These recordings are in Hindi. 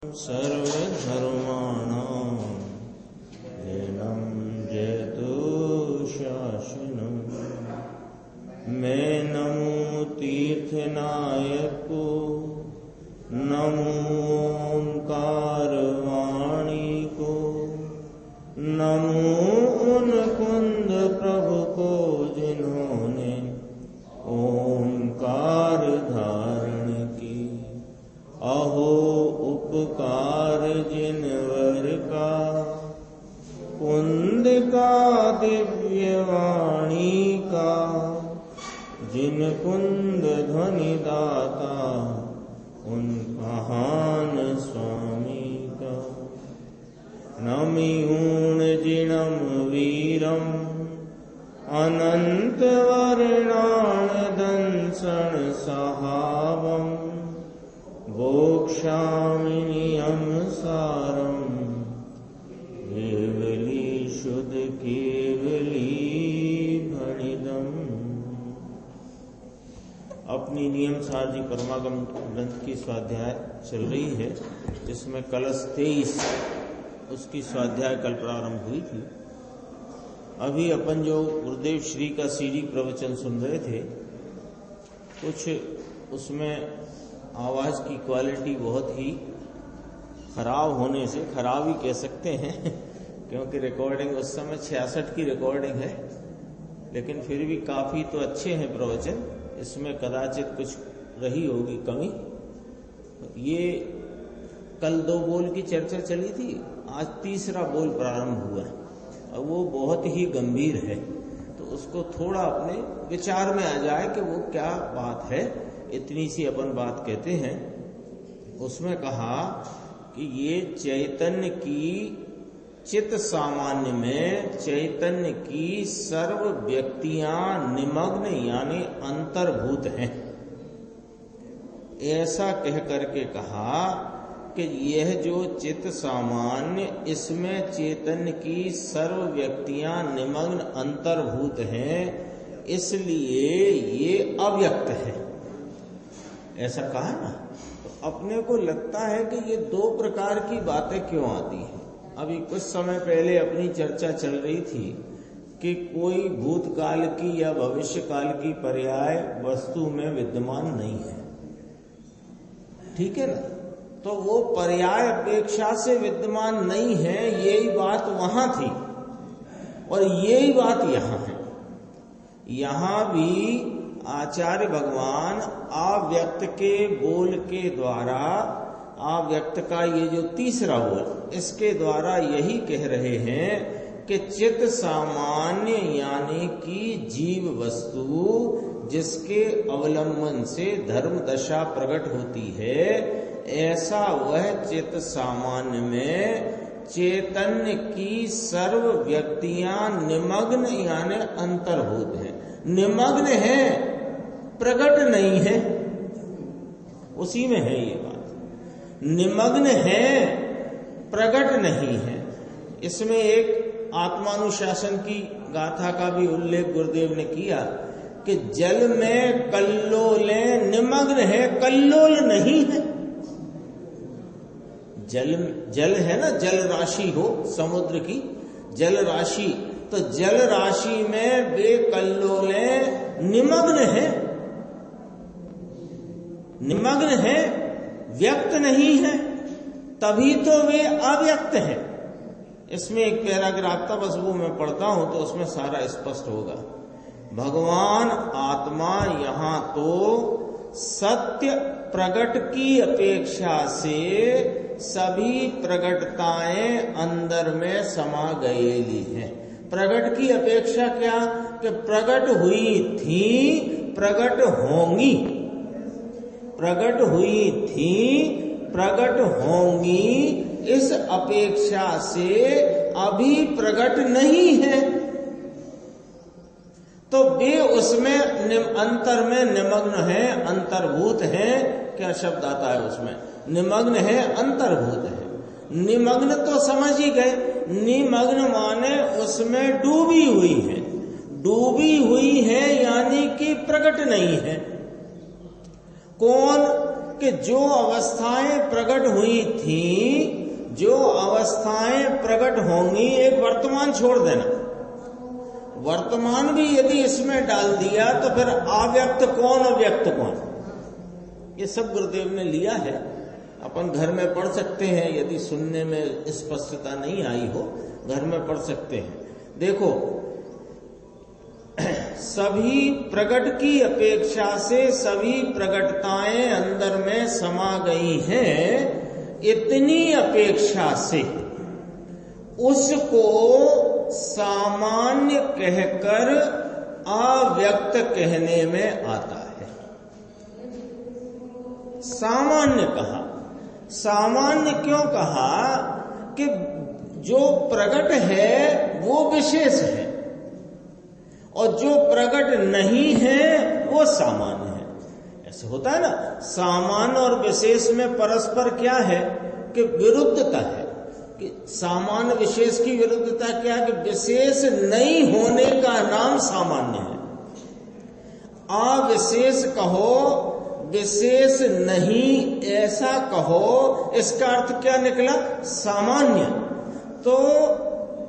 सर्वधर्माणां लीनं जयतु शासनं। मैं नमो तीर्थनायको, नमो ओंकार वाणी को, नमो उन कुंद प्रभु को जिन्होंने ओंकार धारण की। अहो उपकार जिनवर का, कुंद का दिव्य वाणी का, जिन कुंद ध्वनि दाता उन महान स्वामी का। नमियूण जिनम वीरम अनंत वर्णान दंसन सहावम, वोक्षामि नियम सारम केवली शुद्ध केवली भणिदम। अपनी नियम सारजी परमागम ग्रंथ की स्वाध्याय चल रही है, जिसमें कलश 23 उसकी स्वाध्याय कल प्रारंभ हुई थी। अभी अपन जो गुरुदेव श्री का सीडी प्रवचन सुन रहे थे, कुछ उसमें आवाज की क्वालिटी बहुत ही खराब होने से, खराब ही कह सकते हैं क्योंकि रिकॉर्डिंग उस समय 66 की रिकॉर्डिंग है, लेकिन फिर भी काफी तो अच्छे हैं प्रवचन। इसमें कदाचित कुछ रही होगी कमी। ये कल 2 बोल की चर्चा चली थी, आज तीसरा बोल प्रारंभ हुआ है और वो बहुत ही गंभीर है, तो उसको थोड़ा अपने विचार में आ जाए कि वो क्या बात है। इतनी सी अपन बात कहते हैं। उसमें कहा कि ये चैतन्य की चित्त सामान्य में चैतन्य की सर्व व्यक्तियां निमग्न यानी अंतर्भूत हैं। ऐसा कह करके कहा कि यह जो चित्त सामान्य, इसमें चैतन्य की सर्व व्यक्तियां निमग्न अंतर्भूत हैं, इसलिए ये अव्यक्त है। ऐसा कहा ना, तो अपने को लगता है कि ये 2 प्रकार की बातें क्यों आती हैं। अभी कुछ समय पहले अपनी चर्चा चल रही थी कि कोई भूतकाल की या भविष्य काल की पर्याय वस्तु में विद्यमान नहीं है, ठीक है ना। तो वो पर्याय अपेक्षा से विद्यमान नहीं है, यही बात वहां थी और यही बात यहां है। यहां भी आचार्य भगवान अव्यक्त के बोल के द्वारा, अव्यक्त का ये जो तीसरा बोल, इसके द्वारा यही कह रहे हैं कि चित्त सामान्य यानी कि जीव वस्तु, जिसके अवलंबन से धर्म दशा प्रकट होती है, ऐसा वह चित्त सामान्य में चैतन्य की सर्व व्यक्तियां निमग्न यानी अंतर्भूत हैं। निमग्न है, प्रकट नहीं है, उसी में है ये बात। निमग्न है, प्रकट नहीं है। इसमें एक आत्मानुशासन की गाथा का भी उल्लेख गुरुदेव ने किया कि जल में कल्लोले निमग्न है, कल्लोल नहीं है। जल है ना, जल राशि हो समुद्र की जल राशि, तो जल राशि में वे कल्लोले निमग्न है, निमग्न है, व्यक्त नहीं है, तभी तो वे अव्यक्त है। इसमें एक पैराग्राफ था, बस वो मैं पढ़ता हूं तो उसमें सारा स्पष्ट होगा। भगवान आत्मा यहाँ तो सत्य प्रकट की अपेक्षा से सभी प्रकटताएं अंदर में समा गयेली हैं। प्रकट की अपेक्षा क्या कि प्रकट हुई थी, प्रकट होंगी, प्रकट हुई थी, प्रकट होंगी, इस अपेक्षा से अभी प्रकट नहीं है, तो वे उसमें अंतर में निमग्न है, अंतर्भूत है। क्या शब्द आता है उसमें? निमग्न है, अंतर्भूत है। निमग्न तो समझ ही गए, निमग्न माने उसमें डूबी हुई है, डूबी हुई है यानी कि प्रकट नहीं है। कौन? कि जो अवस्थाएं प्रकट हुई थी, जो अवस्थाएं प्रकट होंगी, एक वर्तमान छोड़ देना, वर्तमान भी यदि इसमें डाल दिया तो फिर अव्यक्त कौन और व्यक्त कौन, ये सब गुरुदेव ने लिया है। अपन घर में पढ़ सकते हैं, यदि सुनने में स्पष्टता नहीं आई हो घर में पढ़ सकते हैं। देखो, सभी प्रकट की अपेक्षा से सभी प्रकटताएं अंदर में समा गई हैं, इतनी अपेक्षा से उसको सामान्य कहकर अव्यक्त कहने में आता है। सामान्य कहा, सामान्य क्यों कहा कि जो प्रकट है वो विशेष है और जो प्रकट नहीं है वो सामान्य है। ऐसे होता है ना, सामान्य और विशेष में परस्पर क्या है कि विरुद्धता है, कि सामान्य विशेष की विरुद्धता क्या है कि विशेष नहीं होने का नाम सामान्य है। अविशेष कहो, विशेष नहीं ऐसा कहो, इसका अर्थ क्या निकला? सामान्य। तो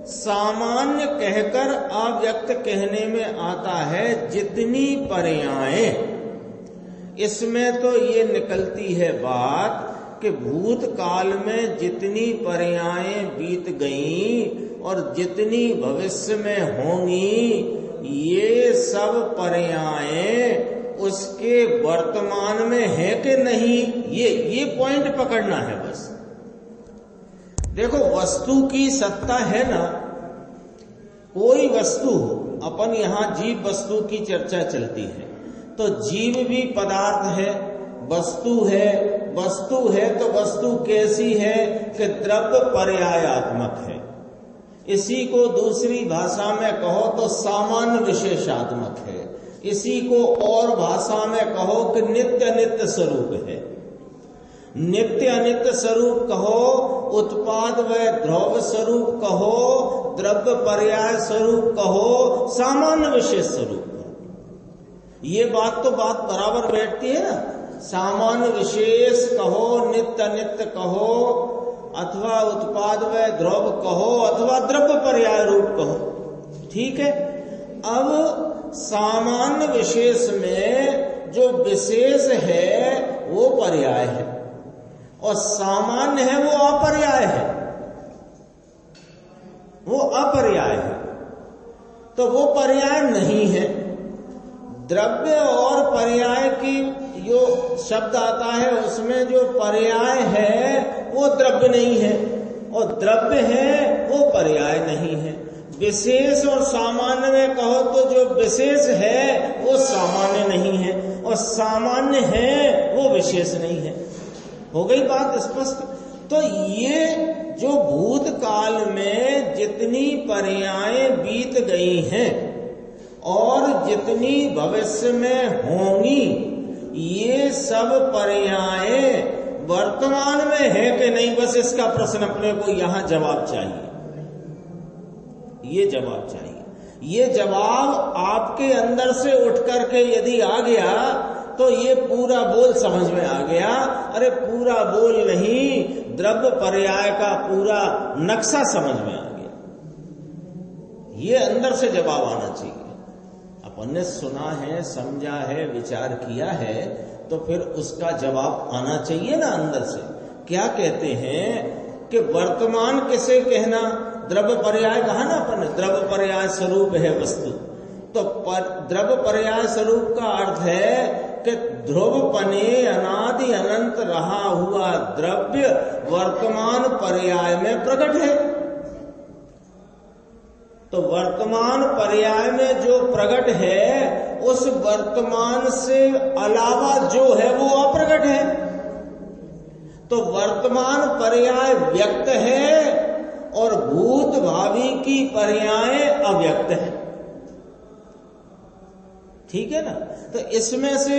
सामान्य कहकर अव्यक्त कहने में आता है जितनी पर्यायें। इसमें तो ये निकलती है बात कि भूतकाल में जितनी पर्यायें बीत गईं और जितनी भविष्य में होंगी, ये सब पर्यायें उसके वर्तमान में है कि नहीं, ये पॉइंट पकड़ना है बस। देखो, वस्तु की सत्ता है ना, कोई वस्तु हो, अपन यहां जीव वस्तु की चर्चा चलती है, तो जीव भी पदार्थ है, वस्तु है। वस्तु है तो वस्तु कैसी है कि द्रव्य पर्यायात्मक है। इसी को दूसरी भाषा में कहो तो सामान्य विशेषात्मक है। इसी को और भाषा में कहो कि नित्य अनित्य स्वरूप है। नित्य अनित्य स्वरूप कहो, उत्पाद व ध्रुव स्वरूप कहो, द्रव्य पर्याय स्वरूप कहो, सामान्य विशेष स्वरूप कहो, ये बात बराबर बैठती है ना। सामान्य विशेष कहो, नित्य अनित्य कहो, अथवा उत्पाद व ध्रुव कहो, अथवा द्रव्य पर्याय रूप कहो, ठीक है। अब सामान्य विशेष में जो विशेष है वो पर्याय है और सामान्य है वो अपर्याय है, वो अपर्याय है। तो वो पर्याय नहीं है। द्रव्य और पर्याय की जो शब्द आता है उसमें जो पर्याय है वो द्रव्य नहीं है और द्रव्य है वो पर्याय नहीं है। विशेष और सामान्य में कहो तो जो विशेष है वो सामान्य नहीं है और सामान्य है वो विशेष नहीं है। हो गई बात स्पष्ट? तो ये जो भूतकाल में जितनी पर्यायें बीत गई हैं और जितनी भविष्य में होंगी, ये सब पर्यायें वर्तमान में है कि नहीं, बस इसका प्रश्न अपने को यहां जवाब चाहिए। ये जवाब चाहिए। ये जवाब आपके अंदर से उठ करके यदि आ गया तो ये पूरा बोल समझ में आ गया। अरे पूरा बोल नहीं, द्रव्य पर्याय का पूरा नक्शा समझ में आ गया। ये अंदर से जवाब आना चाहिए। अपन ने सुना है, समझा है, विचार किया है, तो फिर उसका जवाब आना चाहिए ना अंदर से। क्या कहते हैं कि वर्तमान किसे कहना? द्रव्य पर्याय कहा ना अपन ने, द्रव्य पर्याय स्वरूप है वस्तु। तो द्रव्य पर्याय स्वरूप का अर्थ है कि ध्रुवपने अनादि अनंत रहा हुआ द्रव्य वर्तमान पर्याय में प्रकट है। तो वर्तमान पर्याय में जो प्रकट है उस वर्तमान से अलावा जो है वो अप्रकट है। तो वर्तमान पर्याय व्यक्त है और भूत भावी की पर्याय अव्यक्त है। ठीक है ना? तो इसमें से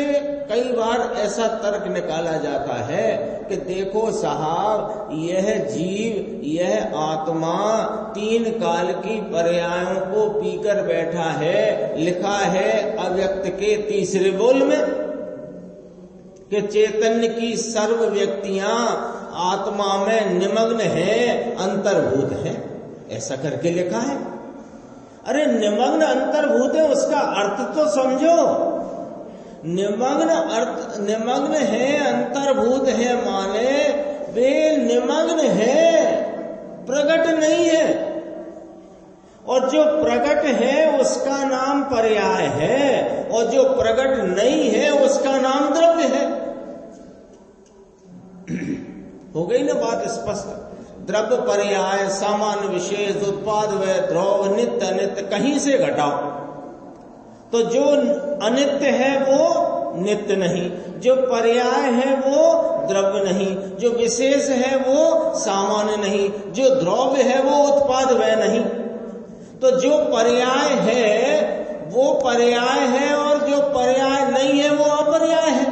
कई बार ऐसा तर्क निकाला जाता है कि देखो साहब, यह जीव, यह आत्मा तीन काल की पर्यायों को पीकर बैठा है, लिखा है अव्यक्त के तीसरे बोल में। कि चैतन्य की सर्व व्यक्तियां आत्मा में निमग्न हैं, अंतर्भूत हैं, ऐसा करके लिखा है। अरे निमग्न अंतर्भूत है, उसका अर्थ तो समझो। निमग्न है, अंतर्भूत है, माने वे निमग्न है, प्रकट नहीं है। और जो प्रकट है उसका नाम पर्याय है, और जो प्रकट नहीं है उसका नाम द्रव्य है। हो गई ना बात स्पष्ट। द्रव्य, पर्याय, सामान्य, विशेष, उत्पाद, वय, ध्रुव, नित्य, अनित्य, कहीं से घटाओ तो जो अनित्य है वो नित्य नहीं, जो पर्याय है वो द्रव्य नहीं, जो विशेष है वो सामान्य नहीं, जो द्रव्य है वो उत्पाद, वय नहीं। तो जो पर्याय है वो पर्याय है, और जो पर्याय नहीं है वो अपर्याय है।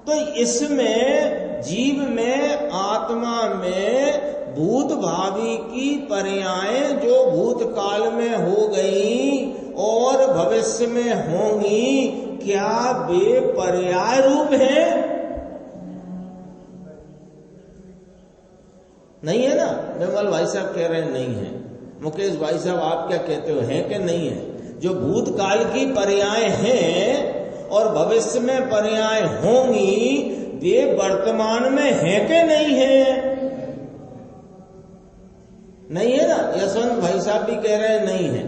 तो इसमें जीव में, आत्मा में भूत भावी की पर्यायें जो भूतकाल में हो गई और भविष्य में होंगी, क्या वे पर्याय रूप हैं? नहीं है ना। निर्मल भाई साहब कह रहे हैं नहीं है। मुकेश भाई साहब आप क्या कहते हो, हैं कि नहीं है? जो भूतकाल की पर्याय हैं और भविष्य में पर्याय होंगी, वे वर्तमान में हैं कि नहीं है? नहीं है ना। यशवंत भाई साहब भी कह रहे हैं नहीं है।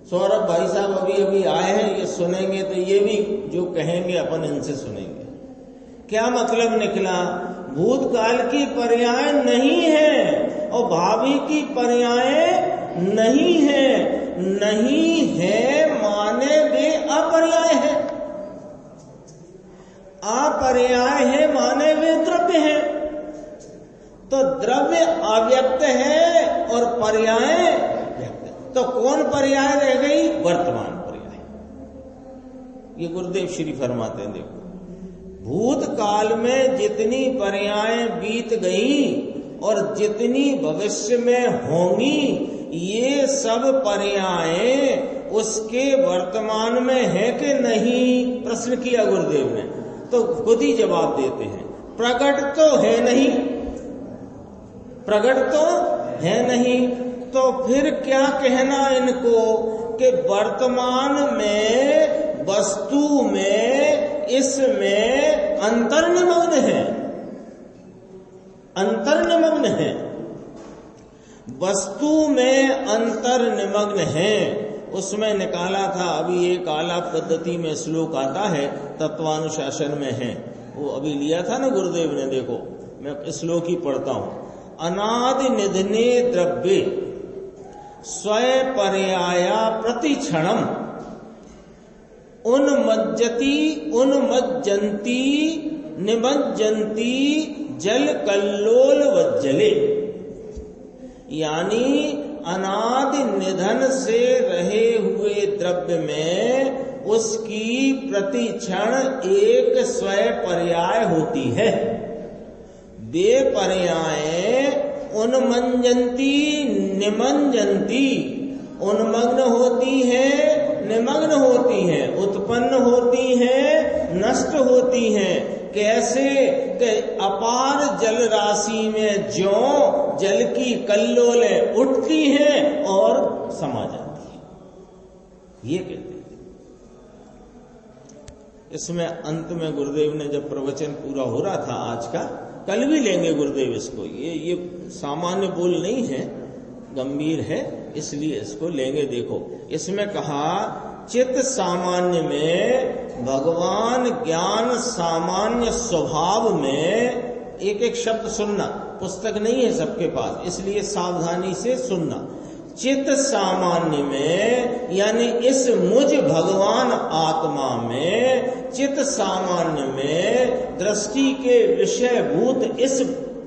सौरभ भाई साहब अभी अभी आए हैं, ये सुनेंगे तो ये भी जो कहेंगे अपन इनसे सुनेंगे। क्या मतलब निकला? भूतकाल की पर्याय नहीं है और भावी की पर्याय नहीं है। नहीं है माने वे अपर्याय है, अपर्याय है माने वे द्रव्य है। तो द्रव्य अव्यक्त है और पर्याय व्यक्त। तो कौन पर्याय रह गई? वर्तमान पर्याय। ये गुरुदेव श्री फरमाते हैं, देखो भूतकाल में जितनी पर्यायें बीत गई और जितनी भविष्य में होंगी, ये सब पर्यायें उसके वर्तमान में है कि नहीं? प्रश्न किया गुरुदेव ने, तो खुद ही जवाब देते हैं प्रकट तो है नहीं, प्रकट तो है नहीं। तो फिर क्या कहना इनको कि वर्तमान में वस्तु में इसमें अंतर्निमग्न है, अंतर्निमग्न है, वस्तु में अंतर्निमग्न है। उसमें निकाला था अभी एक आलाप पद्धति में श्लोक आता है, तत्वानुशासन में है, वो अभी लिया था ना गुरुदेव ने। देखो मैं श्लोक ही पढ़ता हूं। अनादि निधने द्रव्ये स्वय पर्याया प्रतिक्षणम उन्मज्जति उन्मज्जन्ति निमज्जन्ति जल कल्लोल वज्जले। यानी अनादि निधन से रहे हुए द्रव्य में उसकी प्रतिक्षण एक स्वय पर्याय होती है। वे पर्यायें उन्मज्जन्ति निमज्जन्ति, उन्मग्न होती है, निमग्न होती हैं, उत्पन्न होती हैं, नष्ट होती हैं। कैसे? कि अपार जल राशि में ज्यों जल की कल्लोलें उठती हैं और समा जाती हैं, ये कहते हैं। इसमें अंत में गुरुदेव ने जब प्रवचन पूरा हो रहा था आज का, कल भी लेंगे गुरुदेव इसको, ये सामान्य बोल नहीं है, गंभीर है, इसलिए इसको लेंगे। देखो इसमें कहा चित्त सामान्य में भगवान ज्ञान सामान्य स्वभाव में, एक एक शब्द सुनना, पुस्तक नहीं है सबके पास, इसलिए सावधानी से सुनना। चित्त सामान्य में यानी इस मुझ भगवान आत्मा में, चित्त सामान्य में दृष्टि के विषय भूत इस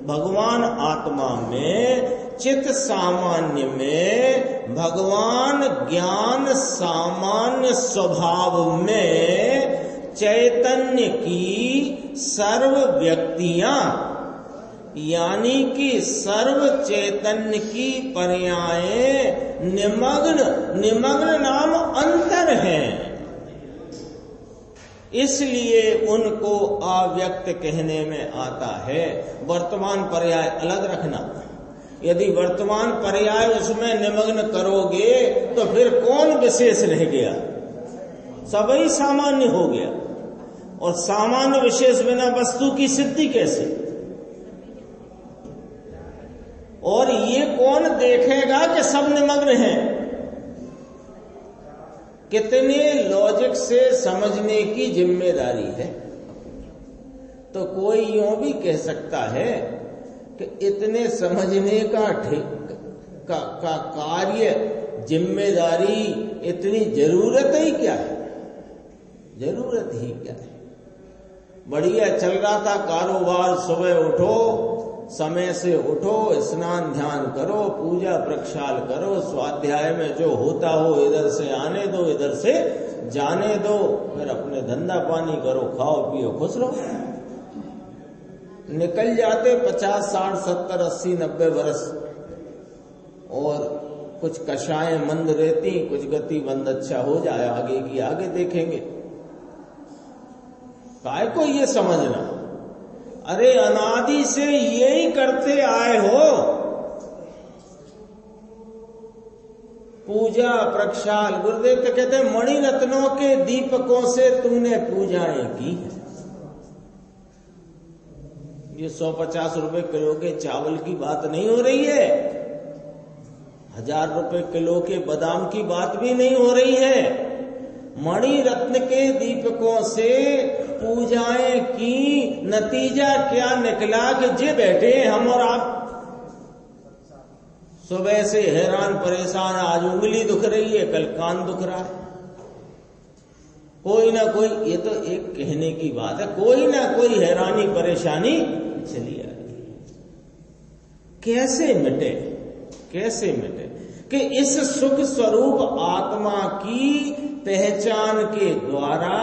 भगवान आत्मा में, चित्त सामान्य में भगवान ज्ञान सामान्य स्वभाव में चैतन्य की सर्व व्यक्तियां यानी कि सर्व चैतन्य की पर्यायें निमग्न, निमग्न नाम अंतर है। इसलिए उनको अव्यक्त कहने में आता है। वर्तमान पर्याय अलग रखना। यदि वर्तमान पर्याय उसमें निमग्न करोगे तो फिर कौन विशेष रह गया? सभी सामान्य हो गया। और सामान्य विशेष बिना वस्तु की सिद्धि कैसे? और ये कौन देखेगा कि सब निमग्न हैं? कितने लॉजिक से समझने की जिम्मेदारी है। तो कोई यूं भी कह सकता है कि इतने समझने का कार्य, जिम्मेदारी, इतनी जरूरत ही क्या है? जरूरत ही क्या है? बढ़िया चल रहा था कारोबार, सुबह उठो, समय से उठो, स्नान ध्यान करो, पूजा प्रक्षाल करो, स्वाध्याय में जो होता हो इधर से आने दो, इधर से जाने दो, फिर अपने धंधा पानी करो, खाओ पियो, खुश रहो। निकल जाते 50, 60, 70, 80, 90 वर्ष और कुछ कषाएं मंद रहती, कुछ गति बंद अच्छा हो जाए, आगे की आगे देखेंगे। काय को ये समझना? अरे अनादि से यही करते आए हो, पूजा प्रक्षाल। गुरुदेव तो कहते हैं मणि रत्नों के दीपकों से तुमने पूजाएं की। ये 150 रुपए किलो के चावल की बात नहीं हो रही है, 1000 रुपए किलो के बादाम की बात भी नहीं हो रही है। मणि रत्न के दीपकों से पूजाएं की, नतीजा क्या निकला कि जे बैठे हम और आप सुबह से हैरान परेशान, आज उंगली दुख रही है, कल कान दुख रहा है, कोई ना कोई, ये तो एक कहने की बात है, कोई ना कोई हैरानी परेशानी चली आ रही है। कैसे मिटे? कैसे मिटे? कि इस सुख स्वरूप आत्मा की पहचान के द्वारा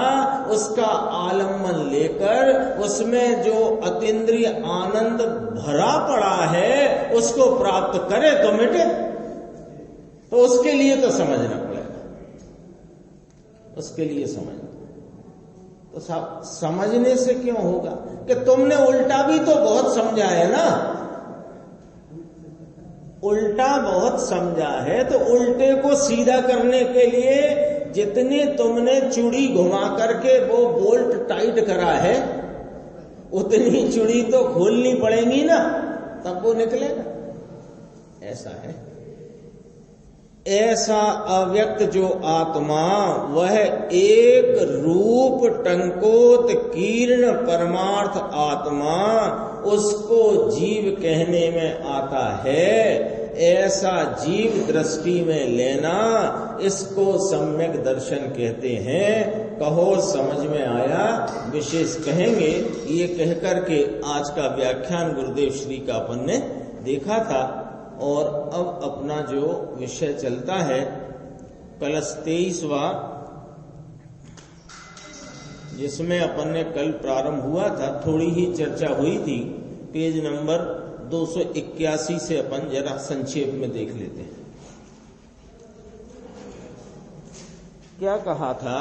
उसका आलम्बन लेकर उसमें जो अतीन्द्रिय आनंद भरा पड़ा है उसको प्राप्त करे तो मिटे। तो उसके लिए तो समझना पड़ेगा, उसके लिए समझना। तो समझने से क्यों होगा कि तुमने उल्टा भी तो बहुत समझा है ना, उल्टा बहुत समझा है। तो उल्टे को सीधा करने के लिए जितनी तुमने चूड़ी घुमा करके वो बोल्ट टाइट करा है, उतनी चूड़ी तो खोलनी पड़ेगी ना, तब वो निकलेगा। ऐसा है। ऐसा अव्यक्त जो आत्मा, वह एक रूप टंकोत कीर्ण परमार्थ आत्मा, उसको जीव कहने में आता है। ऐसा जीव दृष्टि में लेना, इसको सम्यक दर्शन कहते हैं। कहो समझ में आया? विशेष कहेंगे। ये कहकर के आज का व्याख्यान गुरुदेव श्री का अपन ने देखा था। और अब अपना जो विषय चलता है कलश 23वां, जिसमें अपन ने कल प्रारंभ हुआ था, थोड़ी ही चर्चा हुई थी, पेज नंबर 281 से अपन जरा संक्षेप में देख लेते हैं। क्या कहा था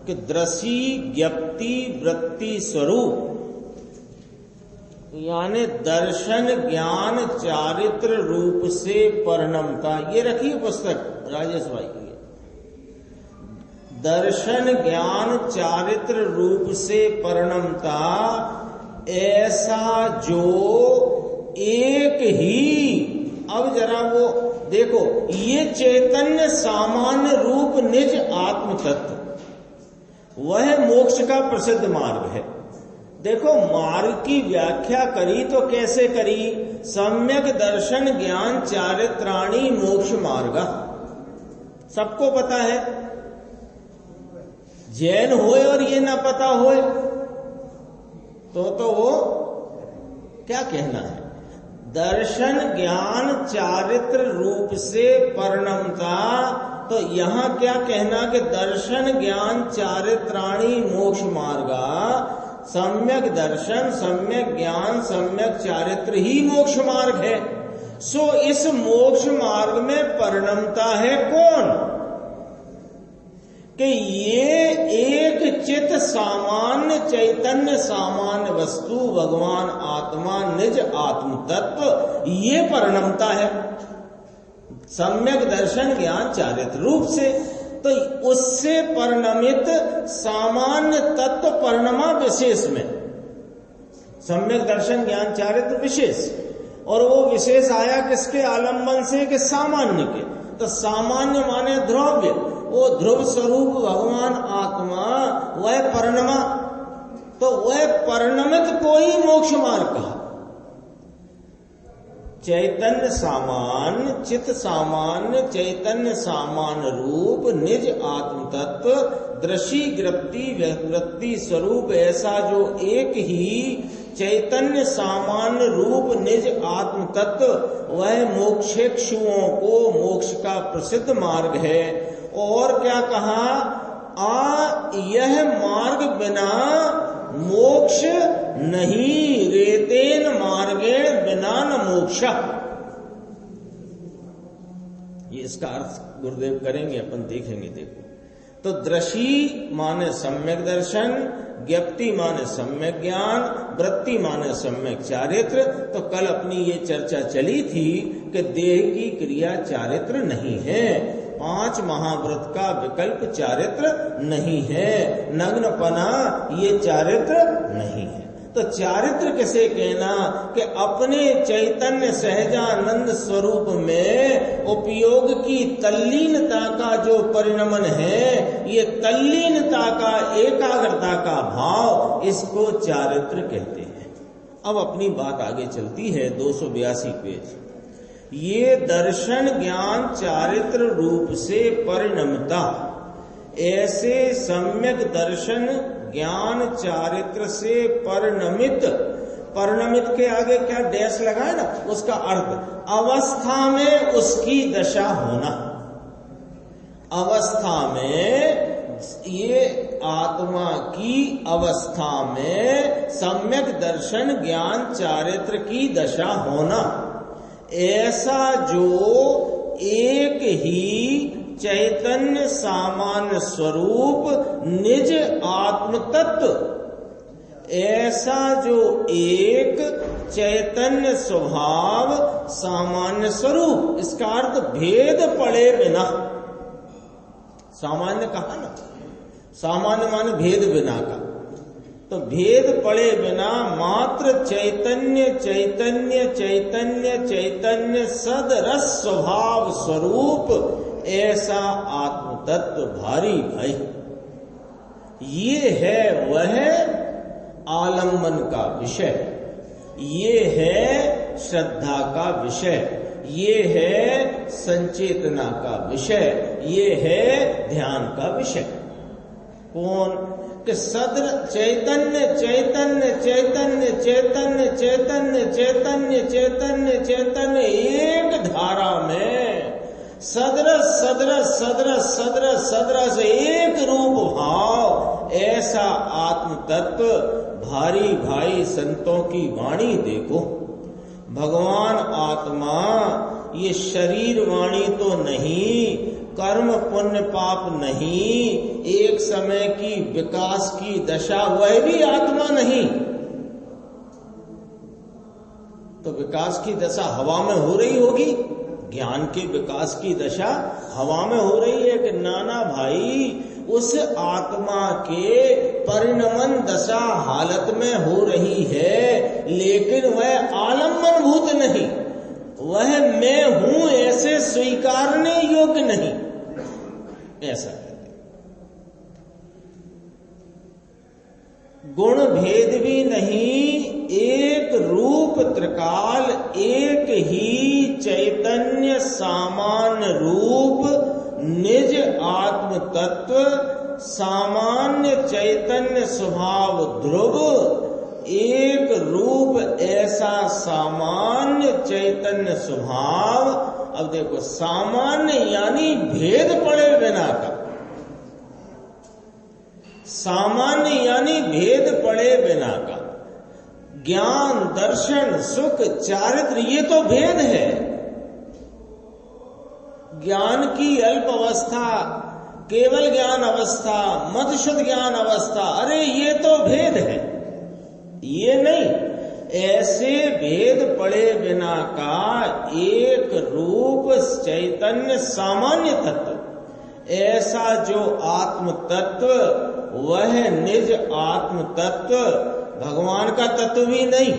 कि दृषि ज्ञप्ति वृत्ति स्वरूप, यानी दर्शन ज्ञान चारित्र रूप से परिणमता। ये रखिए पुस्तक राजेश भाई की। दर्शन ज्ञान चारित्र रूप से परिणमता, ऐसा जो एक ही। अब जरा वो देखो, ये चैतन्य सामान्य रूप निज आत्म तत्व, वह मोक्ष का प्रसिद्ध मार्ग है। देखो, मार्ग की व्याख्या करी तो कैसे करी? सम्यक दर्शन ज्ञान चारित्राणी मोक्ष मार्ग, सबको पता है। जैन होए और ये ना पता होए तो वो क्या कहना है? दर्शन ज्ञान चारित्र रूप से परिणमता। तो यहां क्या कहना कि दर्शन ज्ञान चारित्राणी मोक्ष मार्गा, सम्यक दर्शन, सम्यक ज्ञान, सम्यक चारित्र ही मोक्ष मार्ग है। सो इस मोक्ष मार्ग में परिणमता है कौन? कि ये एक चित सामान्य चैतन्य सामान्य वस्तु भगवान आत्मा निज आत्म तत्व ये परिणमता है सम्यक दर्शन ज्ञान चारित्र रूप से। तो उससे परिणमित सामान्य तत्व परिणमा विशेष में, सम्यक दर्शन ज्ञान चारित्र विशेष, और वो विशेष आया किसके आलंबन से कि सामान्य के। तो सामान्य माने द्रव्य, वो ध्रुव स्वरूप भगवान आत्मा वह परिणमा, तो वह परिणमित को ही मोक्ष मार्ग कहा। चैतन्य सामान्य चित सामान्य चैतन्य सामान्य रूप निज आत्म तत्व दृषि वृत्ति स्वरूप ऐसा जो एक ही चैतन्य सामान्य रूप निज आत्म तत्व वह मोक्षेक्षुओं को मोक्ष का प्रसिद्ध मार्ग है। और क्या कहा, यह मार्ग बिना मोक्ष नहीं, रेतेन मार्गेण बिना न मोक्ष। ये इसका अर्थ गुरुदेव करेंगे, अपन देखेंगे। देखो तो दृषि माने सम्यक दर्शन, ज्ञप्ति माने सम्यक ज्ञान, वृत्ति माने सम्यक चारित्र। तो कल अपनी ये चर्चा चली थी कि देह की क्रिया चारित्र नहीं है, 5 महाव्रत का विकल्प चारित्र नहीं है, नग्नपना ये चारित्र नहीं है। तो चारित्र किसे कहना कि अपने चैतन्य सहजानंद स्वरूप में उपयोग की तल्लीनता का जो परिणमन है, ये तल्लीनता का एकाग्रता का भाव, इसको चारित्र कहते हैं। अब अपनी बात आगे चलती है 282 पेज। ये दर्शन ज्ञान चारित्र रूप से परिणमता, ऐसे सम्यक दर्शन ज्ञान चारित्र से परिणमित, परिणमित के आगे क्या डैश लगाए ना, उसका अर्थ अवस्था में उसकी दशा होना। अवस्था में ये आत्मा की अवस्था में सम्यक दर्शन ज्ञान चारित्र की दशा होना, ऐसा जो एक ही चैतन्य सामान्य स्वरूप निज आत्म तत्व, ऐसा जो एक चैतन्य स्वभाव सामान्य स्वरूप, इसका अर्थ भेद पड़े बिना। सामान्य कहा ना, सामान्य माने भेद बिना का, तो भेद पड़े बिना मात्र चैतन्य चैतन्य चैतन्य चैतन्य सदरस स्वभाव स्वरूप ऐसा आत्म तत्व भारी भाई, ये है वह आलम्बन का विषय, ये है श्रद्धा का विषय, ये है संचेतना का विषय, ये है ध्यान का विषय। कौन कि सद्र चैतन्य चैतन्य चैतन्य चैतन्य चैतन्य चैतन्य चैतन्य चैतन्य एक धारा में सदरस सदरस सदरस सदरस सदरस एक रूप भाव, ऐसा आत्म तत्व भारी भाई संतों की वाणी देखो। भगवान आत्मा ये शरीर वाणी तो नहीं, कर्म पुण्य पाप नहीं, एक समय की विकास की दशा वह भी आत्मा नहीं। तो विकास की दशा हवा में हो रही होगी, ज्ञान के विकास की दशा हवा में हो रही है कि नाना भाई उस आत्मा के परिणमन दशा हालत में हो रही है, लेकिन वह आलम्बन भूत नहीं, वह मैं हूं ऐसे स्वीकारने योग्य नहीं, ऐसा। गुण भेद भी नहीं, एक रूप त्रिकाल, एक ही चैतन्य सामान्य रूप निज आत्म तत्व सामान्य चैतन्य स्वभाव ध्रुव, एक रूप ऐसा सामान्य चैतन्य स्वभाव। अब देखो सामान्य यानी भेद पड़े बिना का, सामान्य यानी भेद पड़े बिना का, ज्ञान दर्शन सुख चारित्र ये तो भेद है। ज्ञान की अल्प अवस्था केवल ज्ञान अवस्था, मदशुद्ध ज्ञान अवस्था, अरे ये तो भेद है, ये नहीं। ऐसे भेद पड़े बिना का एक रूप चैतन्य सामान्य तत्व, ऐसा जो आत्म तत्व वह निज आत्म तत्व, भगवान का तत्व भी नहीं।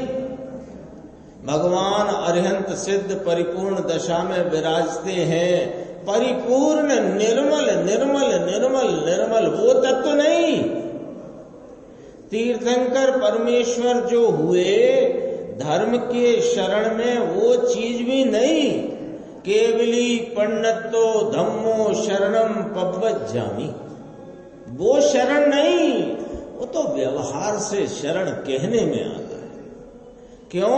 भगवान अरिहंत सिद्ध परिपूर्ण दशा में विराजते हैं, परिपूर्ण निर्मल निर्मल निर्मल निर्मल, वो तत्व नहीं। तीर्थंकर परमेश्वर जो हुए धर्म के शरण में वो चीज भी नहीं। केवली पंडितो धम्मो शरणम पवज्जामि, वो शरण नहीं, वो तो व्यवहार से शरण कहने में आता है। क्यों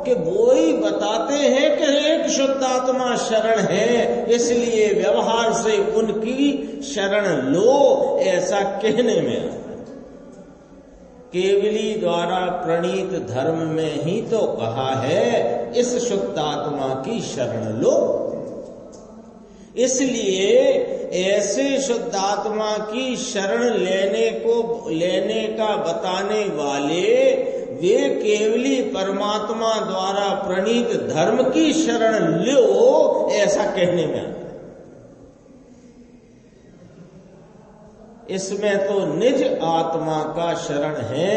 कि वो ही बताते हैं कि एक शुद्ध आत्मा शरण है, इसलिए व्यवहार से उनकी शरण लो, ऐसा कहने में आता है। केवली द्वारा प्रणीत धर्म में ही तो कहा है इस शुद्ध आत्मा की शरण लो। इसलिए ऐसे शुद्ध आत्मा की शरण लेने का बताने वाले वे केवली परमात्मा द्वारा प्रणीत धर्म की शरण लो, ऐसा कहने में आता है। इसमें तो निज आत्मा का शरण है।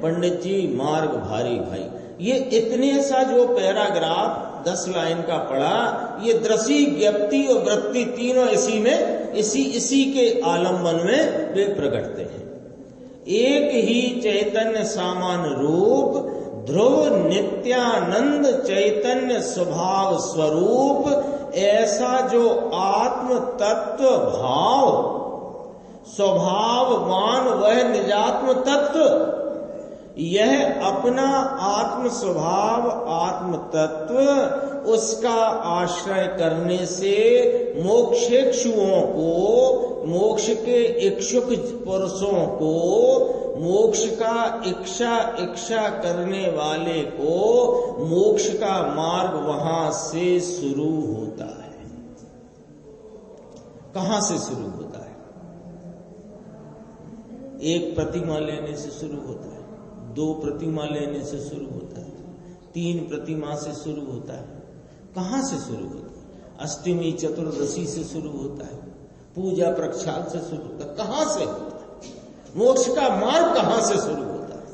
पंडित जी मार्ग भारी भाई, ये इतने सा जो पैराग्राफ 10 लाइन का पढ़ा, ये दृष्टि, ज्ञप्ति और वृत्ति तीनों इसी के आलम्बन में वे प्रकटते हैं। एक ही चैतन्य सामान रूप, ध्रुव नित्यानंद चैतन्य स्वभाव स्वरूप, ऐसा जो आत्म तत्व भाव स्वभाववान वह निजात्म तत्व, यह अपना आत्म स्वभाव आत्म तत्व उसका आश्रय करने से मोक्षेक्षुओं को, मोक्ष के इच्छुक पुरुषों को, मोक्ष का इच्छा करने वाले को मोक्ष का मार्ग वहां से शुरू होता है। कहां से शुरू होता है? एक प्रतिमा लेने से शुरू होता है, 2 प्रतिमा लेने से शुरू होता है, 3 प्रतिमा से शुरू होता है। कहां से शुरू होता है? अष्टमी चतुर्दशी से शुरू होता है, पूजा प्रक्षाल से शुरू होता है। कहां से होता है? मोक्ष का मार्ग कहां से शुरू होता है?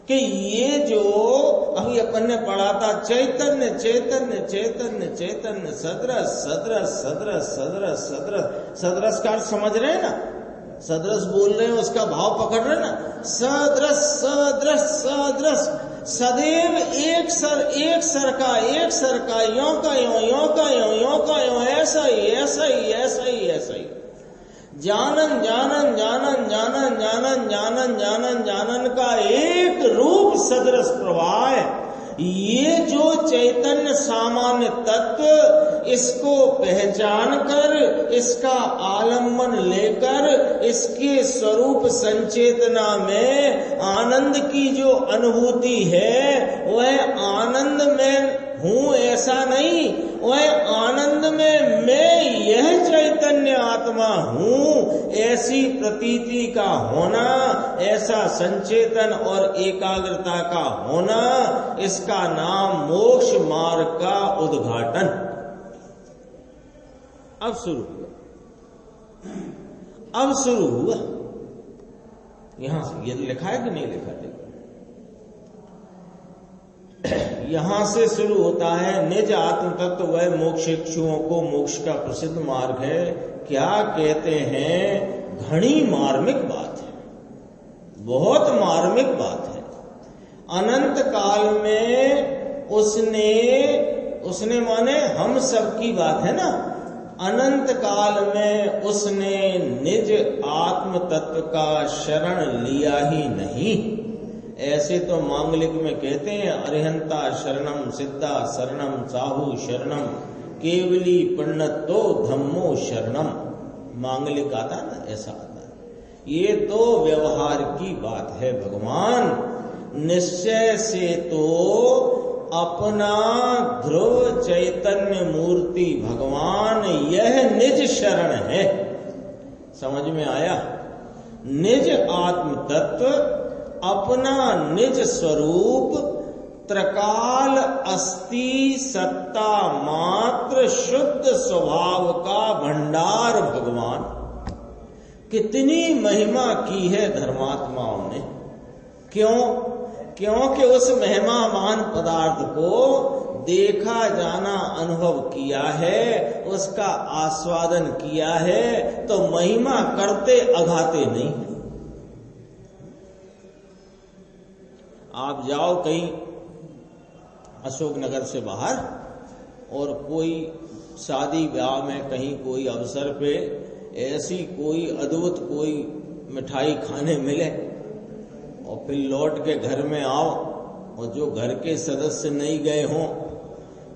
कि ये जो अभी अपन ने पढ़ा था, चैतन्य चैतन्य चैतन्य चैतन्य सदरस सदरस सदरस सदरस सदरस, सदरस का अर्थ समझ रहे हैं ना? सदरस बोल रहे हैं, उसका भाव पकड़ रहे हैं ना? सदरस सदरस सदरस, सदैव एक सर का, यों का यों, यों का यों, यों का यों, ऐसा ही ऐसा ही ऐसा ही ऐसा ही। जानन जानन जानन जानन जानन जानन जानन जानन का एक रूप सदरस प्रवाह है। ये जो चैतन्य सामान्य तत्व, इसको पहचान कर, इसका आलम्बन लेकर, इसके स्वरूप संचेतना में आनंद की जो अनुभूति है, वह आनंद में हूं ऐसा नहीं, वह आनंद में मैं यह चैतन्य आत्मा हूं ऐसी प्रतीति का होना, ऐसा संचेतन और एकाग्रता का होना, इसका नाम मोक्ष मार्ग का उद्घाटन। अब शुरू हुआ। यहां से ये लिखा है कि नहीं लिखा? यहां से शुरू होता है। निज आत्म तत्व वह मोक्षेक्षुओं को मोक्ष का प्रसिद्ध मार्ग है। क्या कहते हैं? घनी मार्मिक बात है, बहुत मार्मिक बात है। अनंत काल में उसने माने हम सब की बात है ना, अनंत काल में उसने निज आत्म तत्व का शरण लिया ही नहीं। ऐसे तो मांगलिक में कहते हैं अरिहंता शरणम सिद्धा शरणम साहू शरणम केवली पंडितो धम्मो शरणम। मांगलिक आता ना, ऐसा आता है। ये तो व्यवहार की बात है। भगवान निश्चय से तो अपना ध्रुव चैतन्य मूर्ति भगवान यह निज शरण है। समझ में आया? निज आत्म तत्व, अपना निज स्वरूप, त्रकाल अस्ति सत्ता मात्र शुद्ध स्वभाव का भंडार भगवान। कितनी महिमा की है धर्मात्माओं ने। क्यों? क्योंकि उस महिमामान पदार्थ को देखा जाना अनुभव किया है, उसका आस्वादन किया है, तो महिमा करते अघाते नहीं। आप जाओ कहीं अशोकनगर से बाहर और कोई शादी ब्याह में कहीं कोई अवसर पे ऐसी कोई अद्भुत कोई मिठाई खाने मिले और फिर लौट के घर में आओ और जो घर के सदस्य नहीं गए हों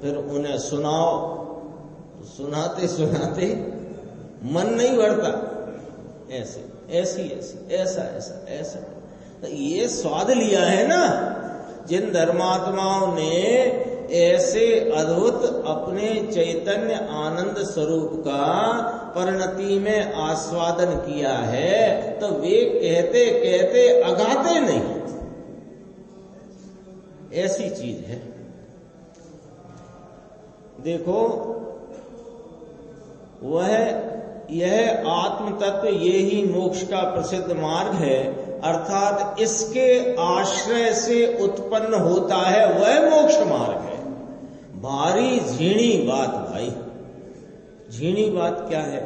फिर उन्हें सुनाओ, तो सुनाते सुनाते मन नहीं भरता। ऐसे ऐसी ऐसी ऐसा ऐसा ऐसा, तो ये स्वाद लिया है ना जिन धर्मात्माओं ने ऐसे अद्भुत अपने चैतन्य आनंद स्वरूप का परिणति में आस्वादन किया है, तो वे कहते कहते अगाते नहीं। ऐसी चीज है। देखो, यह आत्म तत्व ये ही मोक्ष का प्रसिद्ध मार्ग है, अर्थात इसके आश्रय से उत्पन्न होता है वह मोक्ष मार्ग है। भारी झीणी बात भाई। झीणी बात क्या है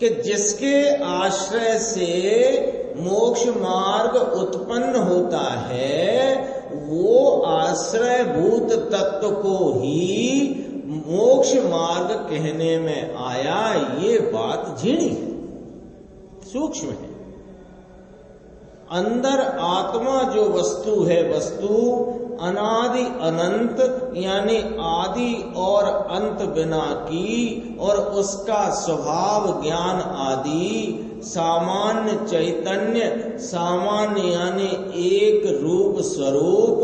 कि जिसके आश्रय से मोक्ष मार्ग उत्पन्न होता है वो आश्रय भूत तत्व को ही मोक्ष मार्ग कहने में आया। ये बात झीणी है, सूक्ष्म है। अंदर आत्मा जो वस्तु है, वस्तु अनादि अनंत यानी आदि और अंत बिना की, और उसका स्वभाव ज्ञान आदि सामान्य चैतन्य, सामान्य यानी एक रूप स्वरूप,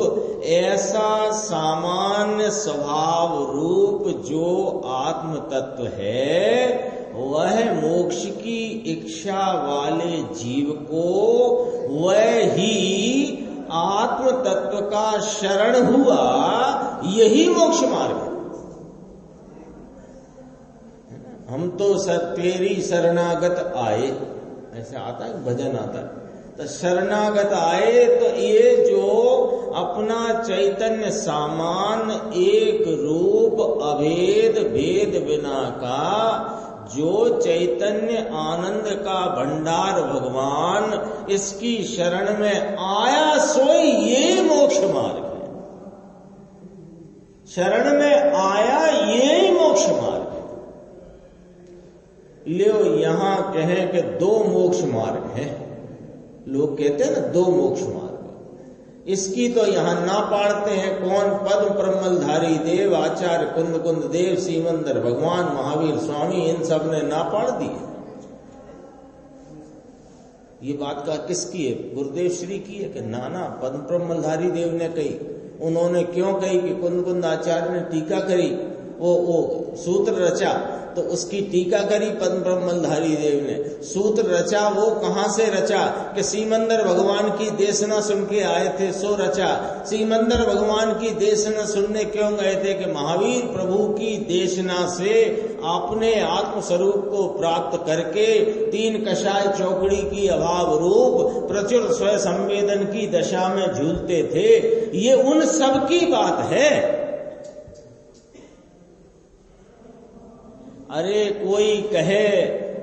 ऐसा सामान्य स्वभाव रूप जो आत्म तत्व है वह मोक्ष की इच्छा वाले जीव को वह ही आत्म तत्व का शरण हुआ, यही मोक्ष मार्ग है। हम तो तेरी शरणागत आए, ऐसे आता है भजन आता है, तो शरणागत आए, तो ये जो अपना चैतन्य सामान्य एक रूप अभेद भेद बिना का जो चैतन्य आनंद का भंडार भगवान, इसकी शरण में आया सोई ये मोक्ष मार्ग है। शरण में आया ये मोक्ष मार्ग है। लियो यहां कहें कि दो मोक्ष मार्ग है। लोग कहते हैं ना दो मोक्ष मार्ग, इसकी तो यहां ना पाड़ते हैं कौन? पद्म प्रमलधारी देव, आचार्य कुंद कुंद देव, सीमंदर भगवान, महावीर स्वामी, इन सब ने ना पाड़ दी। ये बात का किसकी है? गुरुदेव श्री की है कि नाना पद्म प्रमलधारी देव ने कही। उन्होंने क्यों कही कि कुंद कुंद आचार्य ने टीका करी, वो सूत्र रचा, तो उसकी टीका करी पद्म ब्रह्मधारी देव ने। सूत्र रचा, वो कहां से रचा कि सीमंदर भगवान की देशना सुन के आए थे, सो रचा। सीमंदर भगवान की देशना सुनने क्यों गए थे कि महावीर प्रभु की देशना से अपने आत्म स्वरूप को प्राप्त करके तीन कषाय चौकड़ी की अभाव रूप प्रचुर स्व संवेदन की दशा में झूलते थे। ये उन सब की बात है। अरे कोई कहे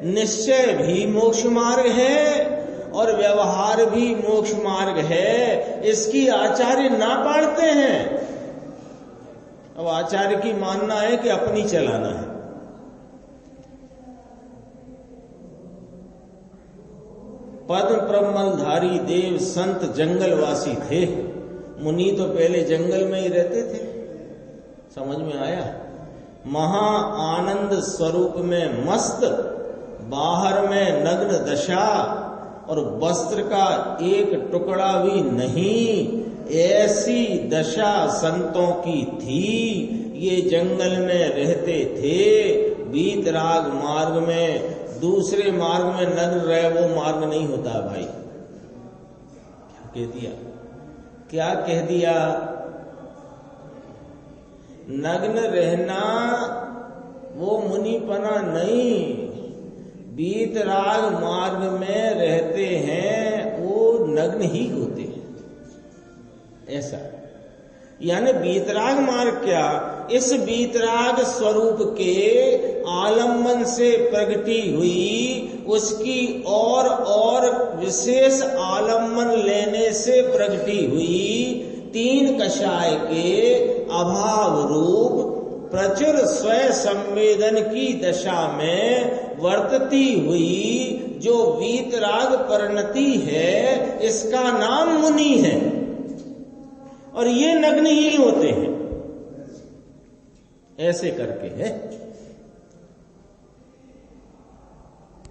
निश्चय भी मोक्ष मार्ग है और व्यवहार भी मोक्ष मार्ग है, इसकी आचार्य ना पाड़ते हैं। अब आचार्य की मानना है कि अपनी चलाना है। पद्म प्रमलधारी देव संत जंगलवासी थे। मुनि तो पहले जंगल में ही रहते थे। समझ में आया? महा आनंद स्वरूप में मस्त, बाहर में नग्न दशा और वस्त्र का एक टुकड़ा भी नहीं, ऐसी दशा संतों की थी। ये जंगल में रहते थे, वीतराग मार्ग में, दूसरे मार्ग में नग्न रहे वो मार्ग नहीं होता भाई। क्या कह दिया, क्या कह दिया? नग्न रहना वो मुनिपना नहीं, वीतराग मार्ग में रहते हैं वो नग्न ही होते हैं, ऐसा। यानी वीतराग मार्ग क्या? इस वीतराग स्वरूप के आलम्बन से प्रगति हुई, उसकी और विशेष आलम्बन लेने से प्रगति हुई, तीन कषाय के अभाव रूप प्रचुर स्वयं संवेदन की दशा में वर्तती हुई जो वीतराग परिणति है, इसका नाम मुनि है। और ये नग्न ही होते हैं, ऐसे करके है।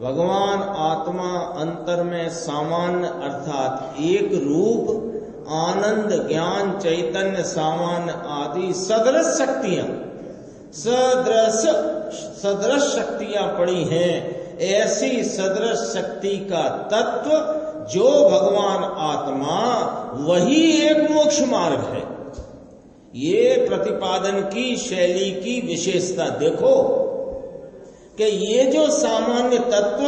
भगवान आत्मा अंतर में सामान्य अर्थात एक रूप आनंद ज्ञान चैतन्य सामान्य आदि सदृश शक्तियां, सदृश शक्तियां पड़ी हैं। ऐसी सदृश शक्ति का तत्व जो भगवान आत्मा, वही एक मोक्ष मार्ग है। ये प्रतिपादन की शैली की विशेषता देखो कि ये जो सामान्य तत्व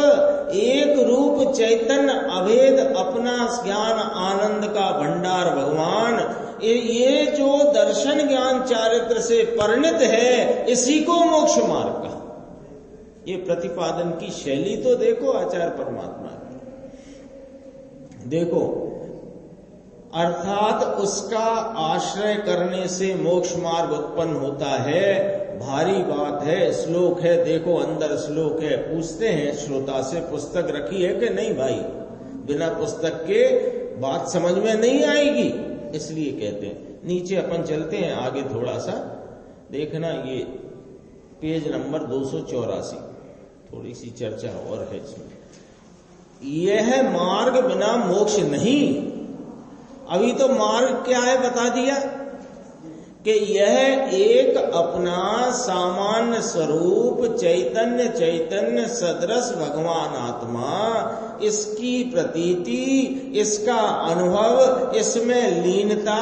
एक रूप चैतन्य अभेद अपना ज्ञान आनंद का भंडार भगवान, ये जो दर्शन ज्ञान चारित्र से परिणित है, इसी को मोक्ष मार्ग कहा। ये प्रतिपादन की शैली तो देखो आचार्य परमात्मा की, देखो। अर्थात उसका आश्रय करने से मोक्ष मार्ग उत्पन्न होता है। भारी बात है, श्लोक है, देखो अंदर श्लोक है। पूछते हैं श्रोता से, पुस्तक रखी है कि नहीं भाई? बिना पुस्तक के बात समझ में नहीं आएगी, इसलिए कहते हैं। नीचे अपन चलते हैं आगे थोड़ा सा, देखना ये पेज नंबर 284, थोड़ी सी चर्चा और है इसमें। यह मार्ग बिना मोक्ष नहीं। अभी तो मार्ग क्या है बता दिया कि यह एक अपना सामान्य स्वरूप चैतन्य सदृश भगवान आत्मा, इसकी प्रतीति, इसका अनुभव, इसमें लीनता,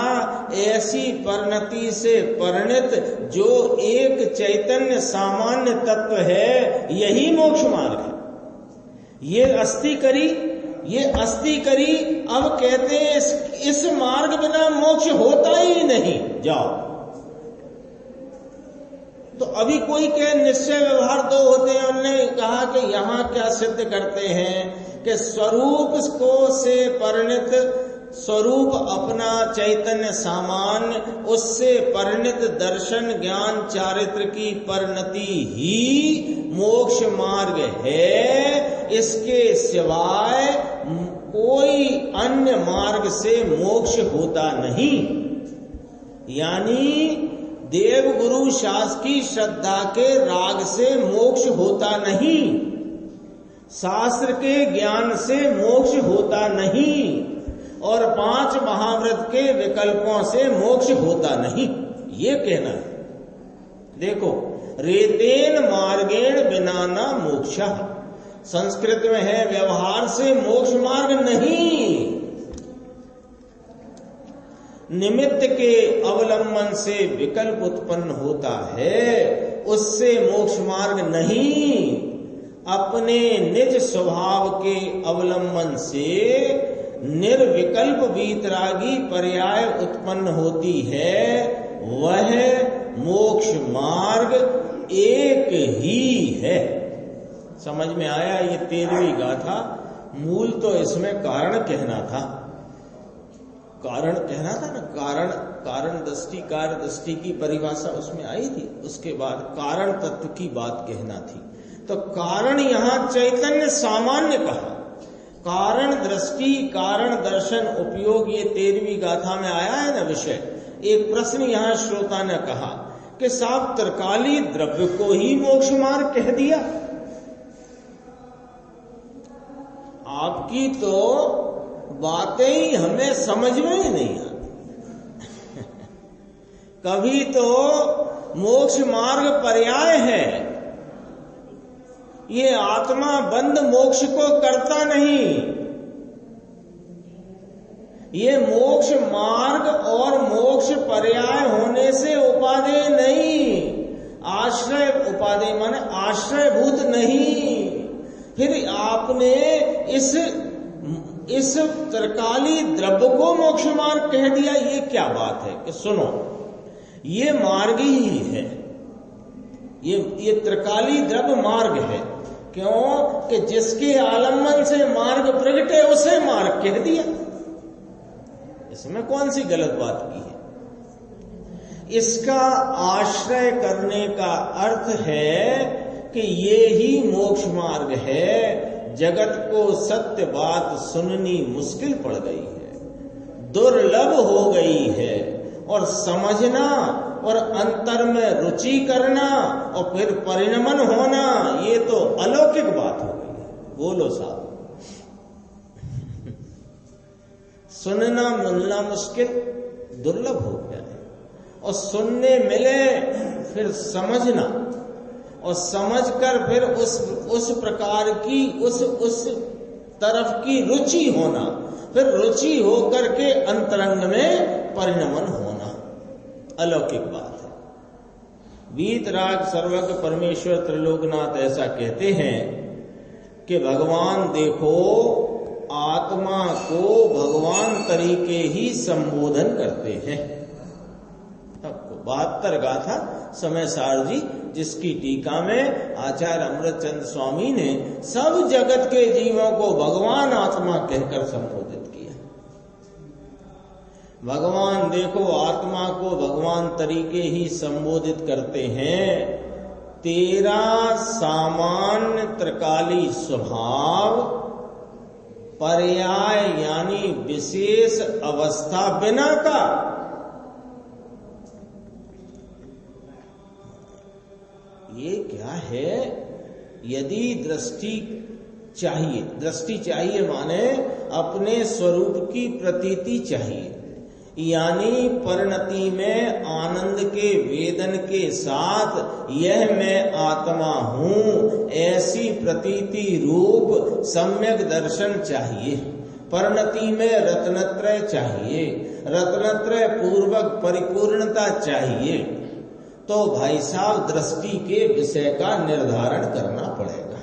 ऐसी परिणति से परिणित जो एक चैतन्य सामान्य तत्व है, यही मोक्ष मार्ग है। ये अस्थि करी। अब कहते हैं इस मार्ग बिना मोक्ष होता ही नहीं। जाओ तो अभी कोई के निश्चय व्यवहार दो होते हैं। उन्होंने कहा कि यहाँ क्या सिद्ध करते हैं कि स्वरूप को से परिणित, स्वरूप अपना चैतन्य सामान्य, उससे परिणित दर्शन ज्ञान चारित्र की परिणति ही मोक्ष मार्ग है। इसके सिवाय कोई अन्य मार्ग से मोक्ष होता नहीं। यानी देव गुरु शास्त्र की श्रद्धा के राग से मोक्ष होता नहीं, शास्त्र के ज्ञान से मोक्ष होता नहीं, और 5 महाव्रत के विकल्पों से मोक्ष होता नहीं, ये कहना है। देखो, रेतेन मार्गेण बिना न मोक्षः, संस्कृत में है व्यवहार से मोक्ष मार्ग नहीं। निमित्त के अवलंबन से विकल्प उत्पन्न होता है, उससे मोक्ष मार्ग नहीं। अपने निज स्वभाव के अवलंबन से निर्विकल्प वीतरागी पर्याय उत्पन्न होती है, वह मोक्ष मार्ग एक ही है। समझ में आया? ये 13वीं गाथा। मूल तो इसमें कारण कहना था, कारण कहना था ना, कारण दृष्टि कार्य दृष्टि की परिभाषा उसमें आई थी। उसके बाद कारण तत्व की बात कहना थी। तो कारण यहाँ चैतन्य सामान्य कहा, कारण दृष्टि कारण दर्शन उपयोग, ये 13वीं गाथा में आया है ना विषय। एक प्रश्न यहाँ श्रोता ने कहा कि साहब त्रिकाली द्रव्य को ही मोक्ष मार्ग कह दिया। आपकी तो बातें ही हमें समझ में ही नहीं आती। कभी तो मोक्ष मार्ग पर्याय है, ये आत्मा बंद मोक्ष को करता नहीं। ये मोक्ष मार्ग और मोक्ष पर्याय होने से उपादेय नहीं, आश्रय, उपादेय माने आश्रयभूत नहीं। फिर आपने इस त्रिकाली द्रव्य को मोक्ष मार्ग कह दिया, ये क्या बात है? कि सुनो, ये मार्ग ही है, ये त्रिकाली द्रव्य मार्ग है। क्यों? कि जिसके आलम्बन से मार्ग प्रकट है उसे मार्ग कह दिया। इसमें कौन सी गलत बात की है? इसका आश्रय करने का अर्थ है कि ये ही मोक्ष मार्ग है। जगत को सत्य बात सुननी मुश्किल पड़ गई है, दुर्लभ हो गई है, और समझना और अंतर में रुचि करना और फिर परिणमन होना, ये तो अलौकिक बात हो गई है। बोलो साहब, सुनना मिलना मुश्किल, दुर्लभ हो गया है, और सुनने मिले फिर समझना, और समझकर फिर उस प्रकार की उस तरफ की रुचि होना, फिर रुचि होकर के अंतरंग में परिणमन होना, अलौकिक बात है। वीतराग सर्वज्ञ परमेश्वर त्रिलोकनाथ ऐसा कहते हैं कि भगवान देखो, आत्मा को भगवान तरीके ही संबोधन करते हैं। 72 गाथा समय सार जी, जिसकी टीका में आचार्य अमृतचंद स्वामी ने सब जगत के जीवों को भगवान आत्मा कहकर संबोधित किया। भगवान देखो, आत्मा को भगवान तरीके ही संबोधित करते हैं। तेरा सामान्य त्रिकाली स्वभाव, पर्याय यानी विशेष अवस्था बिना का, ये क्या है? यदि दृष्टि चाहिए माने अपने स्वरूप की प्रतीति चाहिए, यानी परिणति में आनंद के वेदन के साथ यह मैं आत्मा हूँ, ऐसी प्रतीति रूप सम्यक दर्शन चाहिए। परिणति में रत्नत्रय चाहिए, रत्नत्रय पूर्वक परिपूर्णता चाहिए। तो भाई साहब, दृष्टि के विषय का निर्धारण करना पड़ेगा।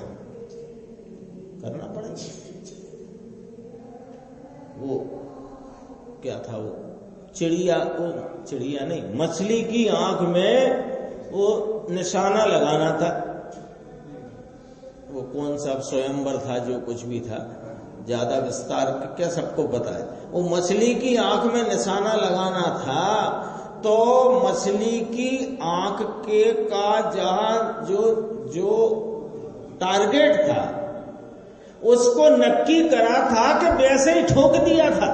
वो क्या था, वो चिड़िया नहीं, मछली की आंख में वो निशाना लगाना था। वो कौन सा स्वयंवर था, जो कुछ भी था, ज्यादा विस्तार क्या सबको पता है। वो मछली की आंख में निशाना लगाना था, तो मछली की आंख के का जहां जो टारगेट था उसको नक्की करा था कि वैसे ही ठोक दिया था।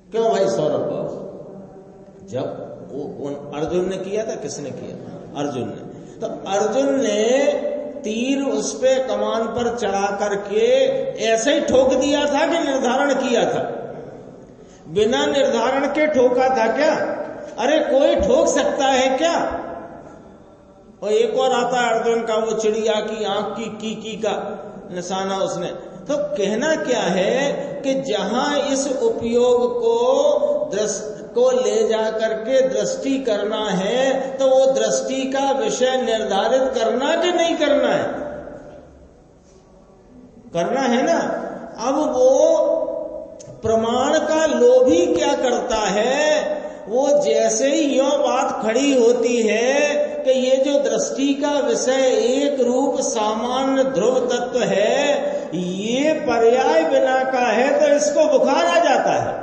क्यों भाई सौरभ बाबू? जब वो अर्जुन ने किया था, किसने किया? अर्जुन ने। तो अर्जुन ने तीर उस पे कमान पर चढ़ा करके ऐसे ही ठोक दिया था कि निर्धारण किया था? बिना निर्धारण के ठोका था क्या? अरे कोई ठोक सकता है क्या? और एक और आता है अर्जुन का, वो चिड़िया की आंख की का निशाना उसने। तो कहना क्या है कि जहां इस उपयोग को ले जा करके दृष्टि करना है, तो वो दृष्टि का विषय निर्धारित करना कि नहीं करना है? करना है ना। अब वो प्रमाण का लोभी क्या करता है, वो जैसे ही यो बात खड़ी होती है कि ये जो दृष्टि का विषय एक रूप सामान्य ध्रुव तत्व है, ये पर्याय बिना का है, तो इसको बुखार आ जाता है।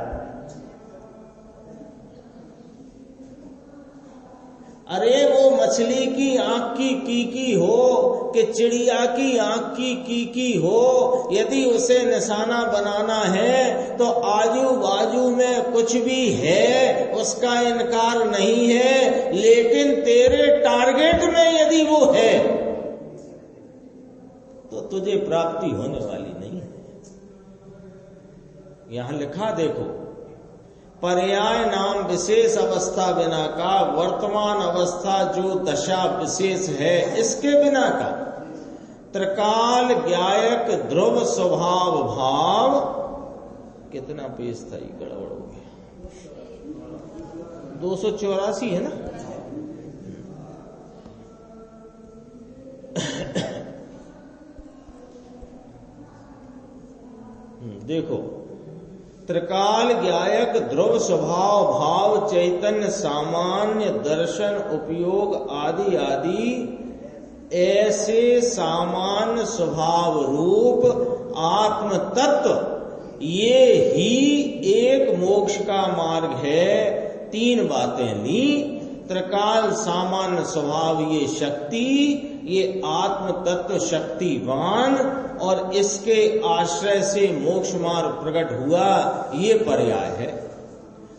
अरे वो मछली की आंख की हो कि चिड़िया की आंख की हो, यदि उसे निशाना बनाना है तो आजू बाजू में कुछ भी है उसका इनकार नहीं है, लेकिन तेरे टारगेट में यदि वो है तो तुझे प्राप्ति होने वाली नहीं है। यहां लिखा देखो पर्याय नाम विशेष अवस्था बिना का, वर्तमान अवस्था जो दशा विशेष है इसके बिना का, त्रिकाल ज्ञायक ध्रुव स्वभाव भाव। कितना पेज था ये, गड़बड़ हो गया। 284 है ना। देखो, त्रिकाल ज्ञायक ध्रुव स्वभाव भाव चैतन्य सामान्य दर्शन उपयोग आदि आदि ऐसे सामान्य स्वभाव रूप आत्म तत्व ये ही एक मोक्ष का मार्ग है। 3 बातें ली, त्रिकाल सामान्य स्वभाव ये शक्ति, ये आत्म तत्व शक्तिवान, और इसके आश्रय से मोक्ष मार्ग प्रकट हुआ, ये पर्याय है।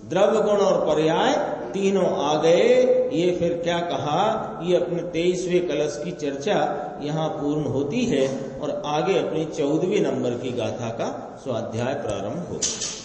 द्रव्य गुण और पर्याय तीनों आ गए। ये फिर क्या कहा, ये अपने 23वें कलश की चर्चा यहाँ पूर्ण होती है और आगे अपनी 14वें नंबर की गाथा का स्वाध्याय प्रारंभ होगा।